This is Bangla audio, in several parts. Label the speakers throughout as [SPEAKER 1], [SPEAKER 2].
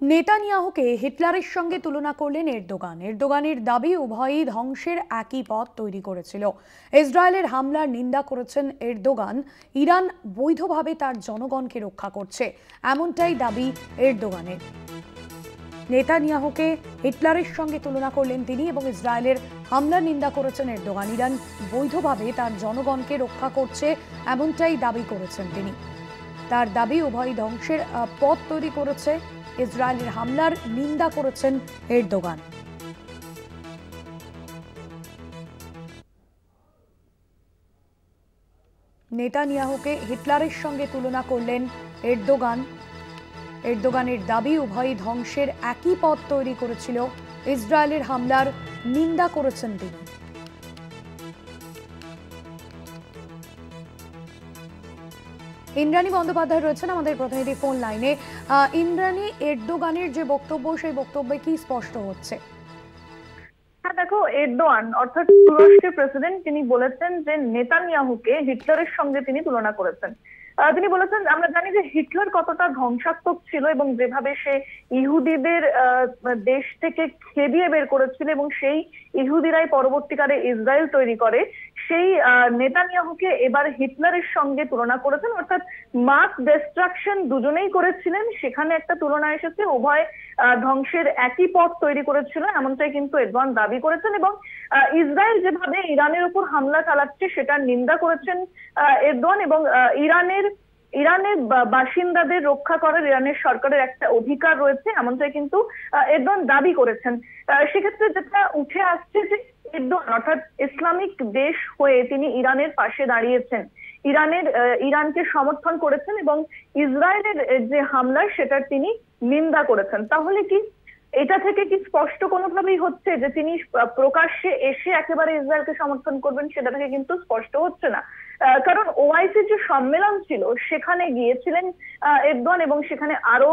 [SPEAKER 1] নেতানিয়াহুকে হিটলারের সঙ্গে তুলনা করলেন এরদোগান। এরদোগানের দাবি উভয়ই ধ্বংসের একই পথ তৈরি করেছিল। ইসরায়েলের হামলার নিন্দা করেছেন এরদোগান। ইরান বৈধভাবে তার জনগণকে রক্ষা করছে, এমনটাই দাবি এরদোগানের। নেতানিয়াহুকে হিটলারের সঙ্গে তুলনা করলেন তিনি এবং ইসরায়েলের হামলার নিন্দা করেছেন এরদোগান। ইরান বৈধভাবে তার জনগণকে রক্ষা করছে, এমনটাই দাবি করেছেন তিনি। তার দাবি উভয়ই ধ্বংসের পথ তৈরি করেছে। ইসরায়েলের হামলার নিন্দা করেছেন এরদোগান। নেতানিয়াহুকে হিটলারের সঙ্গে তুলনা করলেন এরদোগান। এরদোগানের দাবি উভয়ই ধ্বংসের একই পথ তৈরি করেছিল। ইসরায়েলের হামলার নিন্দা করেছেন তিনি। ইন্দ্রাণী বন্দ্যোপাধ্যায় রয়েছেন আমাদের প্রতিনিধি ফোন লাইনে। ইন্দ্রাণী, এরদোগানের যে বক্তব্য, সেই বক্তব্যে কি স্পষ্ট হচ্ছে?
[SPEAKER 2] হ্যাঁ দেখো, এরদোয়ান অর্থাৎ তুরস্কের প্রেসিডেন্ট তিনি বলেছেন যে নেতানিয়াহুকে হিটলারের সঙ্গে তিনি তুলনা করেছেন। তিনি বলেছেন, আমরা জানি যে হিটলার কতটা ধ্বংসাত্মক ছিল এবং যেভাবে সে ইহুদিদের দেশ থেকে খেদিয়ে বের করেছিল এবং সেই ইহুদিরাই পরবর্তীকালে ইসরায়েল তৈরি করে, সেই নেতানিয়াহুকে এবার হিটলারের সঙ্গে তুলনা করেছেন। অর্থাৎ মাস ডিস্ট্রাকশন দুজনেই করেছিলেন, সেখানে একটা তুলনা এসেছে। উভয় ধ্বংসের একই পথ তৈরি করেছিল, এমনটাই কিন্তু এরদোয়ান দাবি করেছেন। এবং ইসরায়েল যেভাবে ইরানের উপর হামলা চালাচ্ছে সেটার নিন্দা করেছেন এরদোয়ান। এবং ইরানের বাসিন্দাদের রক্ষা করার ইরানের সরকারের একটা অধিকার রয়েছে, এমনটাই কিন্তু এরদোয়ান দাবি করেছেন। সেক্ষেত্রে যেটা উঠে আসছে যে এরদোয়ান অর্থাৎ ইসলামিক দেশ হয়ে তিনি ইরানের পাশে দাঁড়িয়েছেন, ইরানকে সমর্থন করেছেন এবং ইসরায়েলের যে হামলা সেটার তিনি নিন্দা করেছেন। তাহলে কি এটা থেকে কি স্পষ্ট কোনোভাবেই হচ্ছে যে তিনি প্রকাশ্যে এসে একেবারে ইসরায়েলকে সমর্থন করবেন? সেটা থেকে কিন্তু স্পষ্ট হচ্ছে না। কারণ ওআইসির যে সম্মেলন ছিল সেখানে গিয়েছিলেন এরদোয়ান এবং সেখানে আরো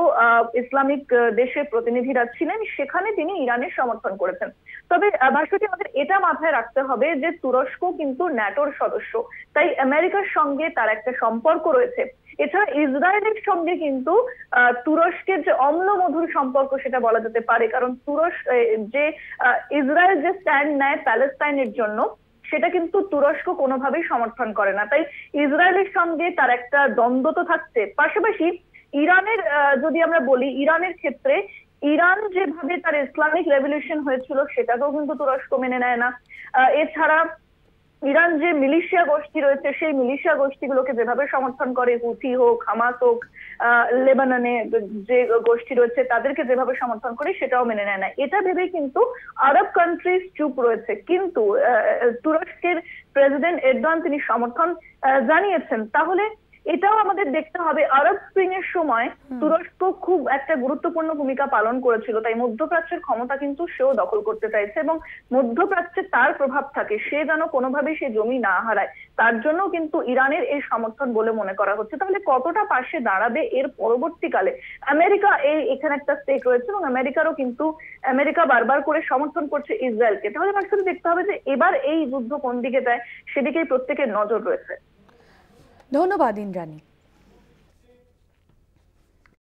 [SPEAKER 2] ইসলামিক দেশের প্রতিনিধিরা ছিলেন, সেখানে তিনি ইরানের সমর্থন করেছেন। তবে ভাস্করটি, আমাদের এটা মাথায় রাখতে হবে যে তুরস্ক কিন্তু ন্যাটোর সদস্য, তাই আমেরিকার সঙ্গে তার একটা সম্পর্ক রয়েছে। এছাড়া ইসরায়েলের সঙ্গে কিন্তু তুরস্কের যে অম্ল মধুর সম্পর্ক সেটা বলা যেতে পারে, কারণ ইসরায়েল যে স্ট্যান্ড নেয় প্যালেস্তাইনের জন্য সেটা কিন্তু তুরস্ক কোনোভাবেই সমর্থন করে না। তাই ইসরায়েলের সঙ্গে তার একটা দ্বন্দ্ব তো থাকছে। পাশাপাশি ইরানের যদি আমরা বলি, ইরানের ক্ষেত্রে ইরান যেভাবে তার ইসলামিক রেভলিউশন হয়েছিল সেটাকেও কিন্তু তুরস্ক মেনে নেয় না। এছাড়া ইরান যে মিলিশিয়া গোষ্ঠী রয়েছে সেই মিলিশিয়া গোষ্ঠীগুলোকে যেভাবে সমর্থন করে, হুথি হোক, হামাস হোক, লেবাননে যে গোষ্ঠী রয়েছে তাদেরকে যেভাবে সমর্থন করে সেটাও মেনে নেয় না। এটা ভেবে কিন্তু আরব কান্ট্রিজ চুপ রয়েছে, কিন্তু তুরস্কের প্রেসিডেন্ট এরদোয়ান তিনি সমর্থন জানিয়েছেন। তাহলে এটাও আমাদের দেখতে হবে, আরব স্প্রিং এর সময় তুরস্ক খুব একটা গুরুত্বপূর্ণ ভূমিকা পালন করেছিল, তাই মধ্যপ্রাচ্যের ক্ষমতা কিন্তু সেও দখল করতে চাইছে এবং মধ্যপ্রাচ্যে তার প্রভাব থাকে, সে যেন কোনোভাবেই সে জমি না হারায়, তার জন্য কিন্তু ইরানের এই সমর্থন বলে মনে করা হচ্ছে। তাহলে কতটা পাশে দাঁড়াবে এর পরবর্তীকালে? আমেরিকা এখানে একটা স্টেক রয়েছে এবং আমেরিকা বারবার করে সমর্থন করছে ইসরায়েলকে। তাহলে শুধু দেখতে হবে যে এবার এই যুদ্ধ কোন দিকে যায়, সেদিকেই প্রত্যেকের নজর রয়েছে।
[SPEAKER 1] ধন্যবাদ ইন্দ্রাণী।